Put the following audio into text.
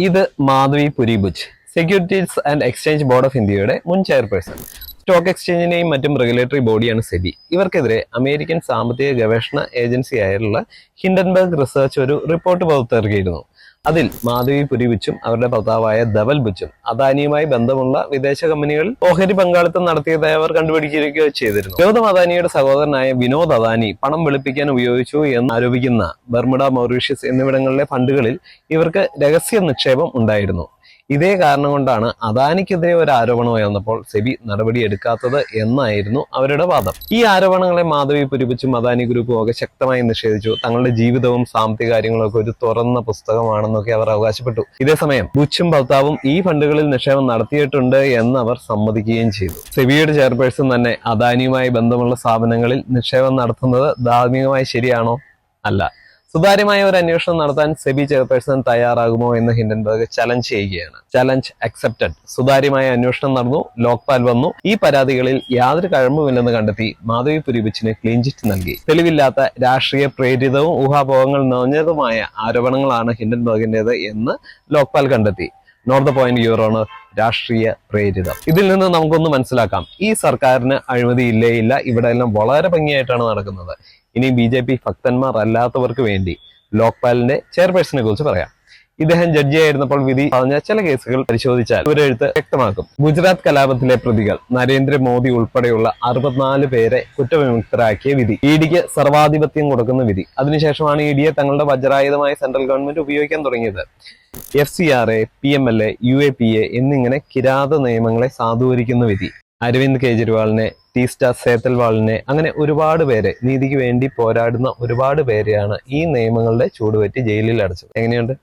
ഇത് Madhabi Puri Buch, securities and exchange board of ഇന്ത്യയുടെ മുൻ ചെയർപേഴ്സൺ. സ്റ്റോക്ക് എക്സ്ചേഞ്ചിനെയും മറ്റും റെഗുലേറ്ററി ബോഡിയാണ് സെബി. ഇവർക്കെതിരെ അമേരിക്കൻ സാമ്പത്തിക ഗവേഷണ ഏജൻസിയായുള്ള ഹിൻഡൻബർഗ് റിസർച്ച് ഒരു റിപ്പോർട്ട് പുറത്തിറക്കിയിരുന്നു. അതിൽ മാധവി പുരിബുച്ചും അവരുടെ ഭർത്താവായ ധവൽ ബുച്ചും അദാനിയുമായി ബന്ധമുള്ള വിദേശ കമ്പനികളിൽ ഓഹരി പങ്കാളിത്തം നടത്തിയതായി അവർ കണ്ടുപിടിക്കുകയോ ചെയ്തിരുന്നു. ഗൗതം അദാനിയുടെ സഹോദരനായ വിനോദ് അദാനി പണം വെളുപ്പിക്കാൻ ഉപയോഗിച്ചു എന്ന് ആരോപിക്കുന്ന ബർമുഡ, മൗറീഷ്യസ് എന്നിവിടങ്ങളിലെ ഫണ്ടുകളിൽ ഇവർക്ക് രഹസ്യ നിക്ഷേപം ഉണ്ടായിരുന്നു. ഇതേ കാരണം കൊണ്ടാണ് അദാനിക്കെതിരെ ഒരു ആരോപണം ഉയർന്നപ്പോൾ സെബി നടപടിയെടുക്കാത്തത് എന്നായിരുന്നു അവരുടെ വാദം. ഈ ആരോപണങ്ങളെ മാധവി പുരിബുച്ചും അദാനി ഗ്രൂപ്പും ഒക്കെ ശക്തമായി നിഷേധിച്ചു. തങ്ങളുടെ ജീവിതവും സാമ്പത്തിക കാര്യങ്ങളും ഒക്കെ ഒരു തുറന്ന പുസ്തകമാണെന്നൊക്കെ അവർ അവകാശപ്പെട്ടു. ഇതേസമയം ബുച്ചും ഭർത്താവും ഈ ഫണ്ടുകളിൽ നിക്ഷേപം നടത്തിയിട്ടുണ്ട് എന്ന് അവർ സമ്മതിക്കുകയും ചെയ്തു. സെബിയുടെ ചെയർപേഴ്സൺ തന്നെ അദാനിയുമായി ബന്ധമുള്ള സ്ഥാപനങ്ങളിൽ നിക്ഷേപം നടത്തുന്നത് ധാർമ്മികമായി ശരിയാണോ? അല്ല. സുതാര്യമായ ഒരു അന്വേഷണം നടത്താൻ സെബി ചെയർപേഴ്സൺ തയ്യാറാകുമോ എന്ന് ഹിൻഡൻബർഗ് ചലഞ്ച് ചെയ്യുകയാണ്. Challenge accepted. സുതാര്യമായ അന്വേഷണം നടന്നു, ലോക്പാൽ വന്നു. ഈ പരാതികളിൽ യാതൊരു കഴമ്പുമില്ലെന്ന് കണ്ടെത്തി മാധവി പുരിബുച്ചിന് ക്ലീൻ ചിറ്റ് നൽകി. തെളിവില്ലാത്ത രാഷ്ട്രീയ പ്രേരിതവും ഊഹാപോഹങ്ങൾ നിറഞ്ഞതുമായ ആരോപണങ്ങളാണ് ഹിൻഡൻബർഗിന്റേത് എന്ന് ലോക്പാൽ കണ്ടെത്തി. Not the point your honour, രാഷ്ട്രീയ പ്രേരിതം. ഇതിൽ നിന്ന് നമുക്കൊന്ന് മനസ്സിലാക്കാം, ഈ സർക്കാരിന് അഴിമതി ഇല്ലേ ഇല്ല, ഇവിടെ എല്ലാം വളരെ ഭംഗിയായിട്ടാണ് നടക്കുന്നത്. ഇനി BJP ഭക്തന്മാർ അല്ലാത്തവർക്ക് വേണ്ടി ലോക്പാലിന്റെ ചെയർപേഴ്സണെ കുറിച്ച് പറയാം. ഇദ്ദേഹം ജഡ്ജിയായിരുന്നപ്പോൾ വിധി പറഞ്ഞ ചില കേസുകൾ പരിശോധിച്ചാൽ ഇവരെഴുത്ത് വ്യക്തമാക്കും. ഗുജറാത്ത് കലാപത്തിലെ പ്രതികൾ നരേന്ദ്രമോദി ഉൾപ്പെടെയുള്ള 64 പേരെ കുറ്റവിമുക്തരാക്കിയ വിധി, ഇഡിക്ക് സർവാധിപത്യം കൊടുക്കുന്ന വിധി. അതിനുശേഷമാണ് ഇഡിയെ തങ്ങളുടെ വജ്രായുധമായ സെൻട്രൽ ഗവൺമെന്റ് ഉപയോഗിക്കാൻ തുടങ്ങിയത്. FCRA, PMLA, UAPA എന്നിങ്ങനെ കിരാത നിയമങ്ങളെ സാധൂകരിക്കുന്ന വിധി. അരവിന്ദ് കെജ്രിവാളിനെ, ടീസ്റ്റ സേത്തൽവാളിനെ, അങ്ങനെ ഒരുപാട് പേരെ, നീതിക്ക് വേണ്ടി പോരാടുന്ന ഒരുപാട് പേരെയാണ് ഈ നിയമങ്ങളുടെ ചൂടുപറ്റി ജയിലിൽ അടച്ചത്. എങ്ങനെയുണ്ട്?